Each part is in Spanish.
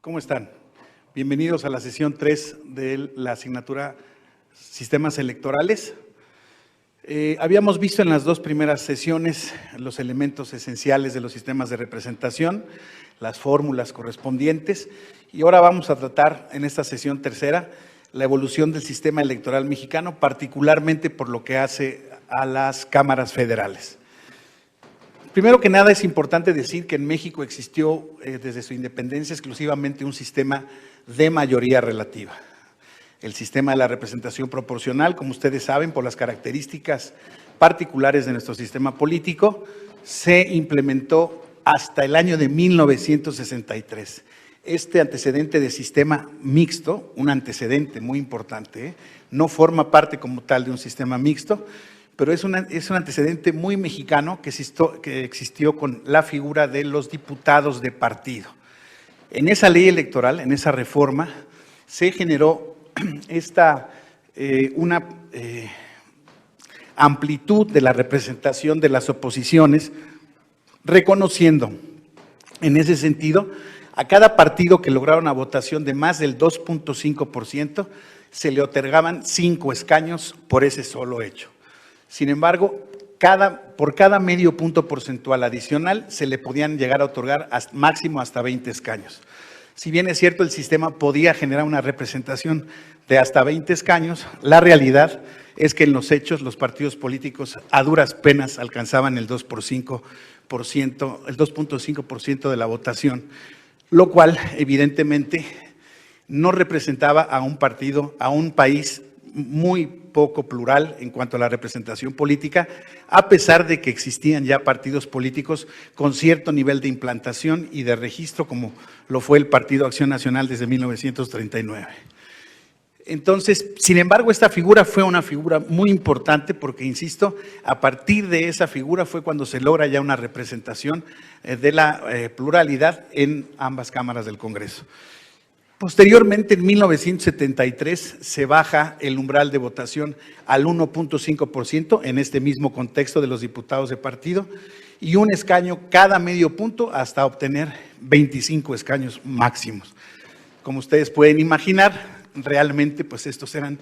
¿Cómo están? Bienvenidos a la sesión 3 de la asignatura Sistemas Electorales. Habíamos visto en las dos primeras sesiones los elementos esenciales de los sistemas de representación, las fórmulas correspondientes, y ahora vamos a tratar en esta sesión tercera la evolución del sistema electoral mexicano, particularmente por lo que hace a las cámaras federales. Primero que nada, es importante decir que en México existió desde su independencia exclusivamente un sistema de mayoría relativa. El sistema de la representación proporcional, como ustedes saben, por las características particulares de nuestro sistema político, se implementó hasta el año de 1963. Este antecedente de sistema mixto, un antecedente muy importante, no forma parte como tal de un sistema mixto, pero es un antecedente muy mexicano que existió con la figura de los diputados de partido. En esa ley electoral, en esa reforma, se generó una amplitud de la representación de las oposiciones, reconociendo en ese sentido a cada partido que lograra una votación de más del 2.5%, se le otorgaban 5 escaños por ese solo hecho. Sin embargo, por cada medio punto porcentual adicional se le podían llegar a otorgar máximo hasta 20 escaños. Si bien es cierto, el sistema podía generar una representación de hasta 20 escaños, la realidad es que en los hechos los partidos políticos a duras penas alcanzaban el 2.5% de la votación, lo cual evidentemente no representaba a un país muy poco plural en cuanto a la representación política, a pesar de que existían ya partidos políticos con cierto nivel de implantación y de registro, como lo fue el Partido Acción Nacional desde 1939. Entonces, sin embargo, esta figura fue una figura muy importante porque, insisto, a partir de esa figura fue cuando se logra ya una representación de la pluralidad en ambas cámaras del Congreso. Posteriormente, en 1973, se baja el umbral de votación al 1.5% en este mismo contexto de los diputados de partido y un escaño cada medio punto hasta obtener 25 escaños máximos. Como ustedes pueden imaginar, realmente pues estos eran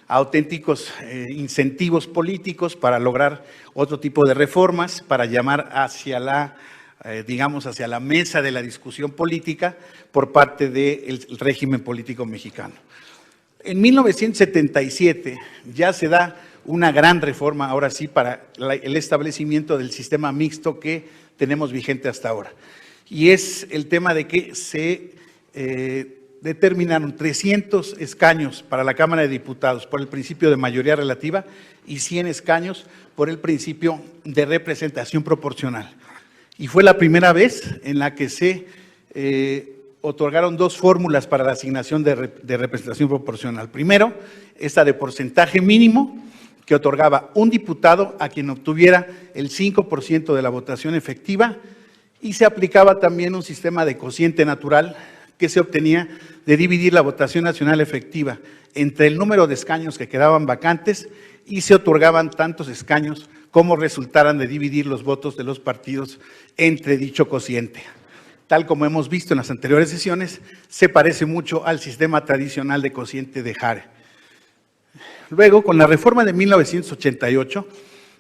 auténticos incentivos políticos para lograr otro tipo de reformas, para llamar hacia la mesa de la discusión política por parte del régimen político mexicano. En 1977 ya se da una gran reforma, ahora sí, para el establecimiento del sistema mixto que tenemos vigente hasta ahora. Y es el tema de que se determinaron 300 escaños para la Cámara de Diputados por el principio de mayoría relativa y 100 escaños por el principio de representación proporcional. Y fue la primera vez en la que se otorgaron dos fórmulas para la asignación de representación proporcional. Primero, esta de porcentaje mínimo, que otorgaba un diputado a quien obtuviera el 5% de la votación efectiva, y se aplicaba también un sistema de cociente natural que se obtenía de dividir la votación nacional efectiva entre el número de escaños que quedaban vacantes y se otorgaban tantos escaños como resultaran de dividir los votos de los partidos entre dicho cociente. Tal como hemos visto en las anteriores sesiones, se parece mucho al sistema tradicional de cociente de Hare. Luego, con la reforma de 1988,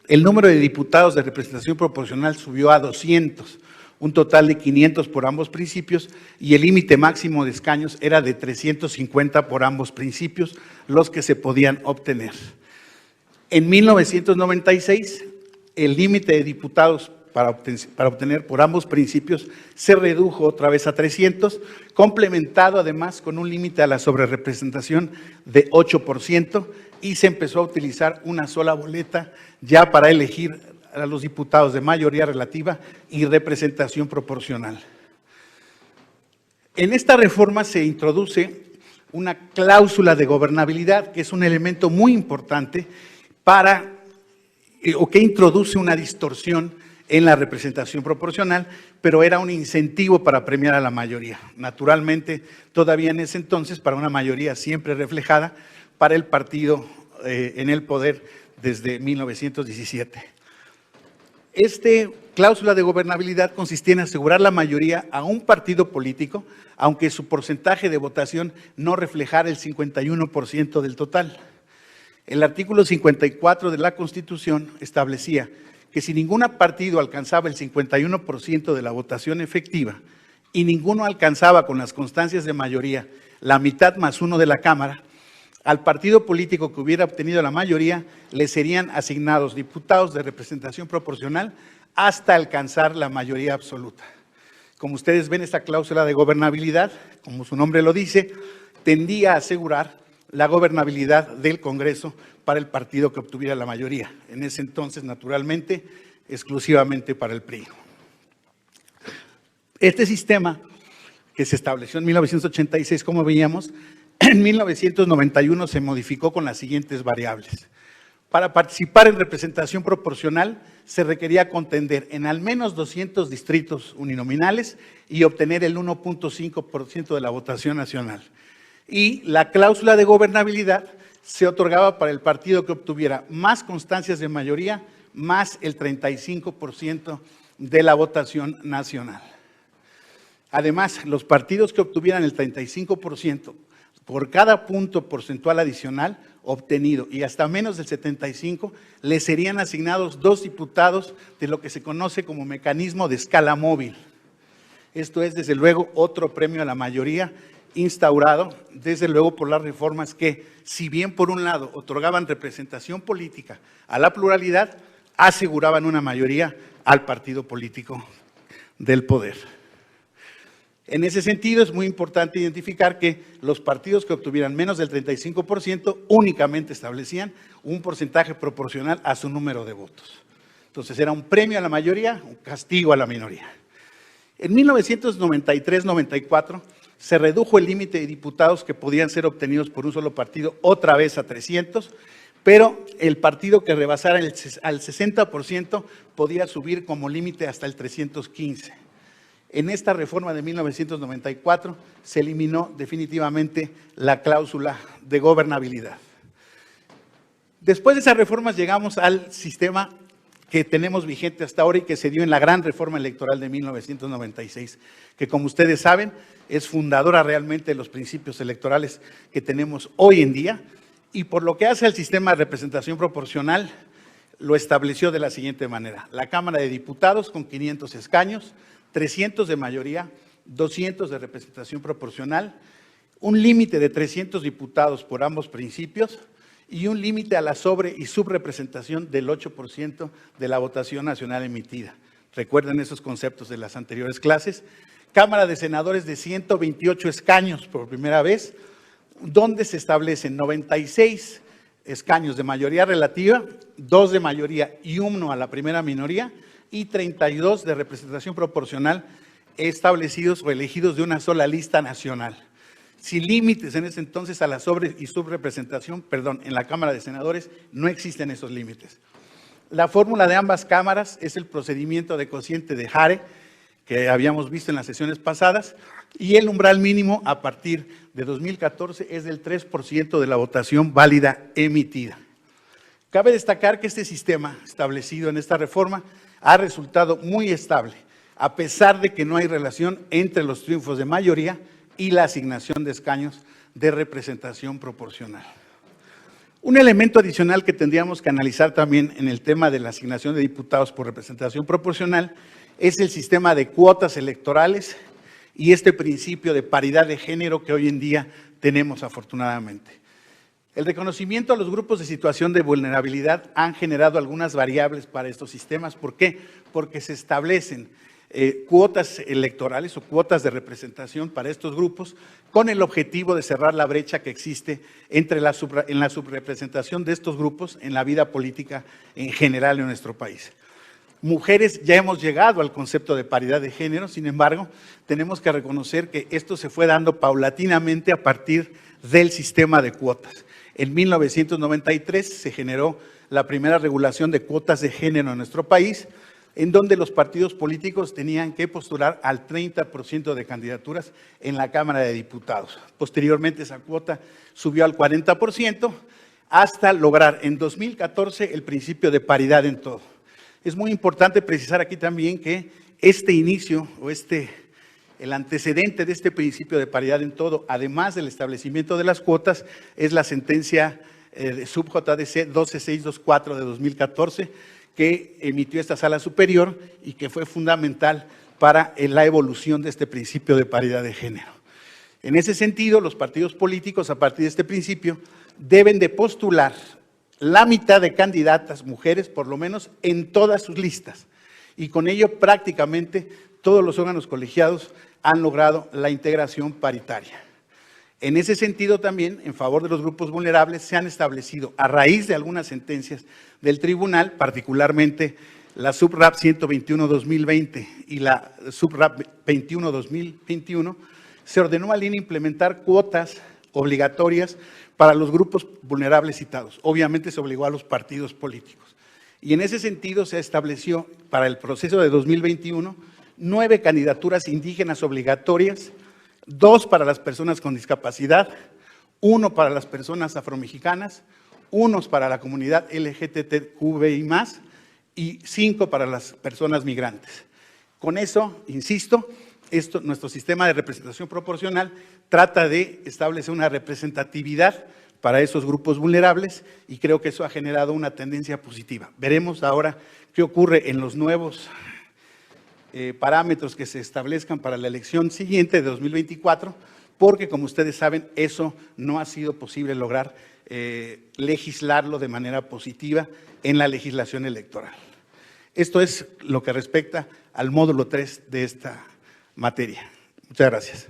el número de diputados de representación proporcional subió a 200, un total de 500 por ambos principios, y el límite máximo de escaños era de 350 por ambos principios, los que se podían obtener. En 1996, el límite de diputados para obtener por ambos principios se redujo otra vez a 300, complementado además con un límite a la sobrerepresentación de 8%, y se empezó a utilizar una sola boleta ya para elegir a los diputados de mayoría relativa y representación proporcional. En esta reforma se introduce una cláusula de gobernabilidad, que es un elemento muy importante que introduce una distorsión en la representación proporcional, pero era un incentivo para premiar a la mayoría. Naturalmente, todavía en ese entonces, para una mayoría siempre reflejada para el partido en el poder desde 1917. Esta cláusula de gobernabilidad consistía en asegurar la mayoría a un partido político aunque su porcentaje de votación no reflejara el 51% del total. El artículo 54 de la Constitución establecía que si ningún partido alcanzaba el 51% de la votación efectiva y ninguno alcanzaba con las constancias de mayoría la mitad más uno de la Cámara, al partido político que hubiera obtenido la mayoría le serían asignados diputados de representación proporcional hasta alcanzar la mayoría absoluta. Como ustedes ven, esta cláusula de gobernabilidad, como su nombre lo dice, tendía a asegurar la gobernabilidad del Congreso para el partido que obtuviera la mayoría. En ese entonces, naturalmente, exclusivamente para el PRI. Este sistema, que se estableció en 1986, como veíamos, en 1991 se modificó con las siguientes variables. Para participar en representación proporcional se requería contender en al menos 200 distritos uninominales y obtener el 1.5% de la votación nacional. Y la cláusula de gobernabilidad se otorgaba para el partido que obtuviera más constancias de mayoría, más el 35% de la votación nacional. Además, los partidos que obtuvieran el 35% por cada punto porcentual adicional obtenido y hasta menos del 75%, les serían asignados 2 diputados de lo que se conoce como mecanismo de escala móvil. Esto es, desde luego, otro premio a la mayoría instaurado, desde luego, por las reformas que, si bien por un lado otorgaban representación política a la pluralidad, aseguraban una mayoría al partido político del poder. En ese sentido, es muy importante identificar que los partidos que obtuvieran menos del 35% únicamente establecían un porcentaje proporcional a su número de votos. Entonces, era un premio a la mayoría, un castigo a la minoría. En 1993-94 se redujo el límite de diputados que podían ser obtenidos por un solo partido otra vez a 300, pero el partido que rebasara al 60% podía subir como límite hasta el 315. En esta reforma de 1994 se eliminó definitivamente la cláusula de gobernabilidad. Después de esas reformas llegamos al sistema que tenemos vigente hasta ahora y que se dio en la gran reforma electoral de 1996, que, como ustedes saben, es fundadora realmente de los principios electorales que tenemos hoy en día, y por lo que hace al sistema de representación proporcional, lo estableció de la siguiente manera: la Cámara de Diputados con 500 escaños, 300 de mayoría, 200 de representación proporcional, un límite de 300 diputados por ambos principios y un límite a la sobre y subrepresentación del 8% de la votación nacional emitida. Recuerden esos conceptos de las anteriores clases. Cámara de Senadores de 128 escaños por primera vez, donde se establecen 96 escaños de mayoría relativa, 2 de mayoría y 1 a la primera minoría, y 32 de representación proporcional establecidos o elegidos de una sola lista nacional. Sin límites en ese entonces a la sobre y subrepresentación, en la Cámara de Senadores no existen esos límites. La fórmula de ambas cámaras es el procedimiento de cociente de Hare, que habíamos visto en las sesiones pasadas, y el umbral mínimo a partir de 2014 es del 3% de la votación válida emitida. Cabe destacar que este sistema establecido en esta reforma ha resultado muy estable, a pesar de que no hay relación entre los triunfos de mayoría y la asignación de escaños de representación proporcional. Un elemento adicional que tendríamos que analizar también en el tema de la asignación de diputados por representación proporcional es el sistema de cuotas electorales y este principio de paridad de género que hoy en día tenemos afortunadamente. El reconocimiento a los grupos de situación de vulnerabilidad han generado algunas variables para estos sistemas. ¿Por qué? Porque se establecen cuotas electorales o cuotas de representación para estos grupos con el objetivo de cerrar la brecha que existe en la subrepresentación de estos grupos en la vida política en general en nuestro país. Mujeres, ya hemos llegado al concepto de paridad de género, sin embargo, tenemos que reconocer que esto se fue dando paulatinamente a partir del sistema de cuotas. En 1993 se generó la primera regulación de cuotas de género en nuestro país, en donde los partidos políticos tenían que postular al 30% de candidaturas en la Cámara de Diputados. Posteriormente esa cuota subió al 40% hasta lograr en 2014 el principio de paridad en todo. Es muy importante precisar aquí también que este inicio o este El antecedente de este principio de paridad en todo, además del establecimiento de las cuotas, es la sentencia de sub-JDC 12624 de 2014, que emitió esta Sala Superior y que fue fundamental para la evolución de este principio de paridad de género. En ese sentido, los partidos políticos, a partir de este principio, deben de postular la mitad de candidatas mujeres, por lo menos, en todas sus listas. Y con ello, prácticamente, todos los órganos colegiados han logrado la integración paritaria. En ese sentido también, en favor de los grupos vulnerables, se han establecido, a raíz de algunas sentencias del tribunal, particularmente la SUB-RAP 121-2020 y la SUB-RAP 21-2021, se ordenó al INE implementar cuotas obligatorias para los grupos vulnerables citados. Obviamente se obligó a los partidos políticos. Y en ese sentido se estableció para el proceso de 2021 9 candidaturas indígenas obligatorias, 2 para las personas con discapacidad, 1 para las personas afromexicanas, 1 para la comunidad LGBTQI+, y 5 para las personas migrantes. Con eso, insisto, nuestro sistema de representación proporcional trata de establecer una representatividad para esos grupos vulnerables y creo que eso ha generado una tendencia positiva. Veremos ahora qué ocurre en los nuevos parámetros que se establezcan para la elección siguiente de 2024, porque como ustedes saben, eso no ha sido posible lograr legislarlo de manera positiva en la legislación electoral. Esto es lo que respecta al módulo 3 de esta materia. Muchas gracias.